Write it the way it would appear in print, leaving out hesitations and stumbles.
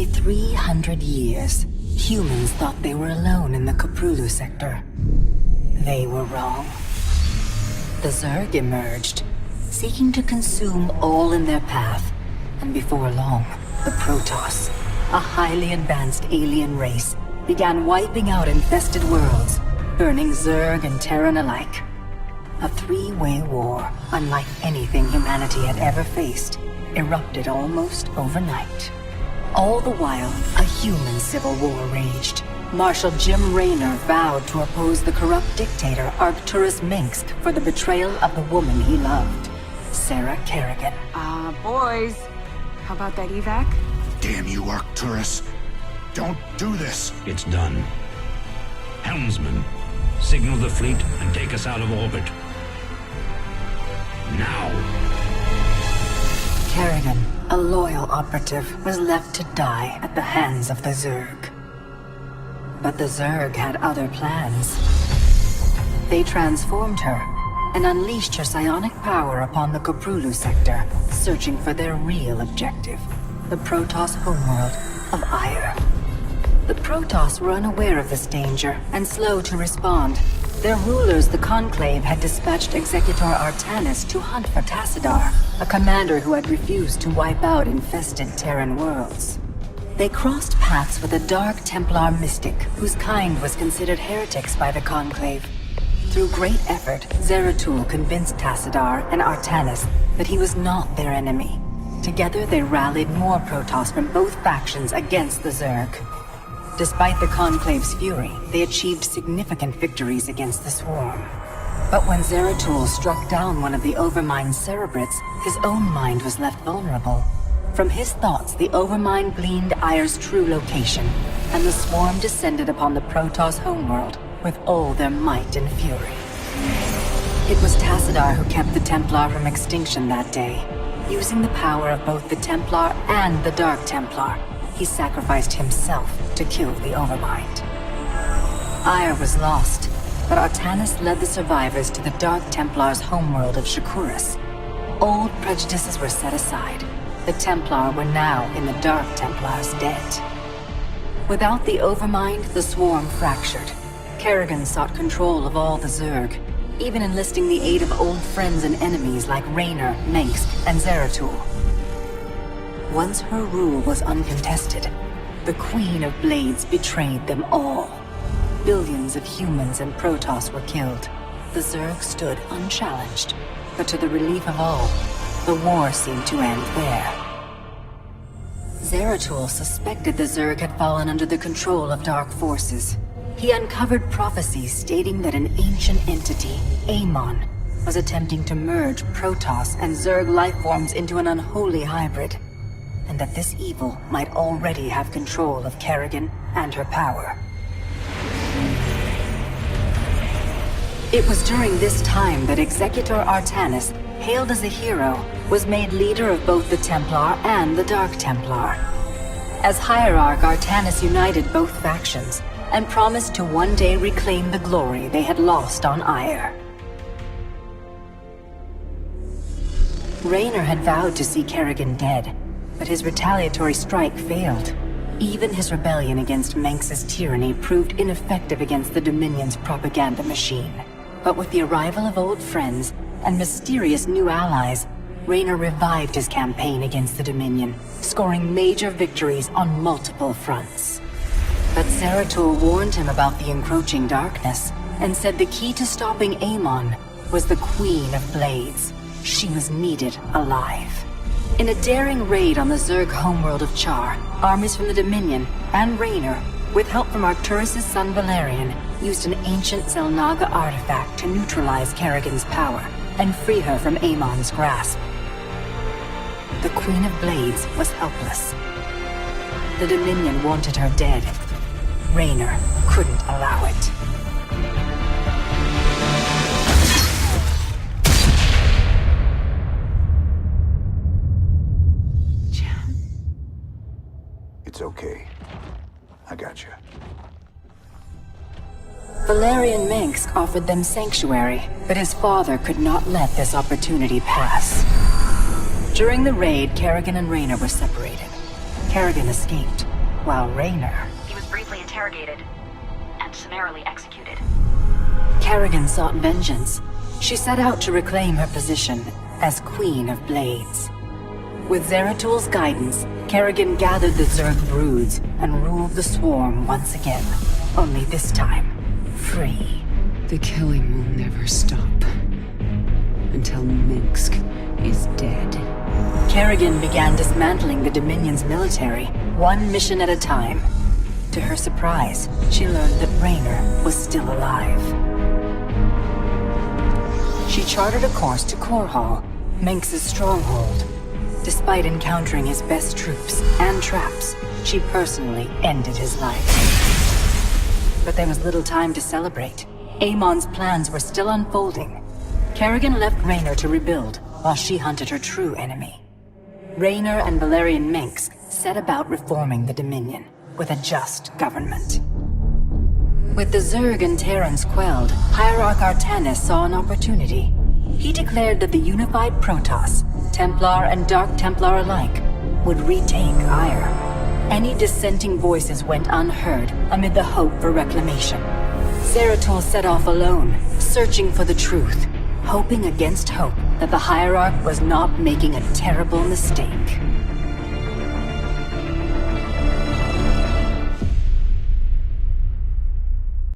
nearly 300 years, humans thought they were alone in the Koprulu sector. They were wrong. The Zerg emerged, seeking to consume all in their path, and before long, the Protoss, a highly advanced alien race, began wiping out infested worlds, burning Zerg and Terran alike. A three-way war, unlike anything humanity had ever faced, erupted almost overnight. All the while, a human civil war raged. Marshal Jim Raynor vowed to oppose the corrupt dictator Arcturus Minsk for the betrayal of the woman he loved, Sarah Kerrigan. Boys, how about that evac? Damn you, Arcturus. Don't do this. It's done. Helmsman, signal the fleet and take us out of orbit. Now! Kerrigan, a loyal operative, was left to die at the hands of the Zerg. But the Zerg had other plans. They transformed her and unleashed her psionic power upon the Koprulu sector, searching for their real objective, the Protoss homeworld of Ire. The Protoss were unaware of this danger and slow to respond. Their rulers, the Conclave, had dispatched Executor Artanis to hunt for Tassadar, a commander who had refused to wipe out infested Terran worlds. They crossed paths with a Dark Templar mystic, whose kind was considered heretics by the Conclave. Through great effort, Zeratul convinced Tassadar and Artanis that he was not their enemy. Together they rallied more Protoss from both factions against the Zerg. Despite the Conclave's fury, they achieved significant victories against the Swarm. But when Zeratul struck down one of the Overmind's Cerebrates, his own mind was left vulnerable. From his thoughts, the Overmind gleaned Ire's true location, and the Swarm descended upon the Protoss homeworld with all their might and fury. It was Tassadar who kept the Templar from extinction that day. Using the power of both the Templar and the Dark Templar, he sacrificed himself to kill the Overmind. Ire was lost, but Artanis led the survivors to the Dark Templar's homeworld of Shakuras. Old prejudices were set aside. The Templar were now in the Dark Templar's debt. Without the Overmind, the Swarm fractured. Kerrigan sought control of all the Zerg, even enlisting the aid of old friends and enemies like Raynor, Mengsk, and Zeratul. Once her rule was uncontested, the Queen of Blades betrayed them all. Billions of humans and Protoss were killed. The Zerg stood unchallenged, but to the relief of all, the war seemed to end there. Zeratul suspected the Zerg had fallen under the control of dark forces. He uncovered prophecies stating that an ancient entity, Amon, was attempting to merge Protoss and Zerg lifeforms into an unholy hybrid, and that this evil might already have control of Kerrigan and her power. It was during this time that Executor Artanis, hailed as a hero, was made leader of both the Templar and the Dark Templar. As Hierarch, Artanis united both factions, and promised to one day reclaim the glory they had lost on Ire. Raynor had vowed to see Kerrigan dead, but his retaliatory strike failed. Even his rebellion against Mengsk's tyranny proved ineffective against the Dominion's propaganda machine. But with the arrival of old friends and mysterious new allies, Raynor revived his campaign against the Dominion, scoring major victories on multiple fronts. But Zeratul warned him about the encroaching darkness, and said the key to stopping Amon was the Queen of Blades. She was needed alive. In a daring raid on the Zerg homeworld of Char, armies from the Dominion and Raynor, with help from Arcturus' son Valerian, used an ancient Zelnaga artifact to neutralize Kerrigan's power and free her from Amon's grasp. The Queen of Blades was helpless. The Dominion wanted her dead. Raynor couldn't allow it. It's okay. I got you. Valerian Mengsk offered them sanctuary, but his father could not let this opportunity pass. During the raid, Kerrigan and Raynor were separated. Kerrigan escaped, while Raynor... He was briefly interrogated and summarily executed. Kerrigan sought vengeance. She set out to reclaim her position as Queen of Blades. With Zeratul's guidance, Kerrigan gathered the Zerg broods and ruled the swarm once again. Only this time, free. The killing will never stop. Until Minsk is dead. Kerrigan began dismantling the Dominion's military, one mission at a time. To her surprise, she learned that Raynor was still alive. She charted a course to Korhal, Minsk's stronghold. Despite encountering his best troops and traps, she personally ended his life. But there was little time to celebrate. Amon's plans were still unfolding. Kerrigan left Raynor to rebuild, while she hunted her true enemy. Raynor and Valerian Minsk set about reforming the Dominion, with a just government. With the Zerg and Terrans quelled, Hierarch Artanis saw an opportunity. He declared that the unified Protoss, Templar and Dark Templar alike, would retake Ire. Any dissenting voices went unheard amid the hope for reclamation. Zeratul set off alone, searching for the truth, hoping against hope that the Hierarch was not making a terrible mistake.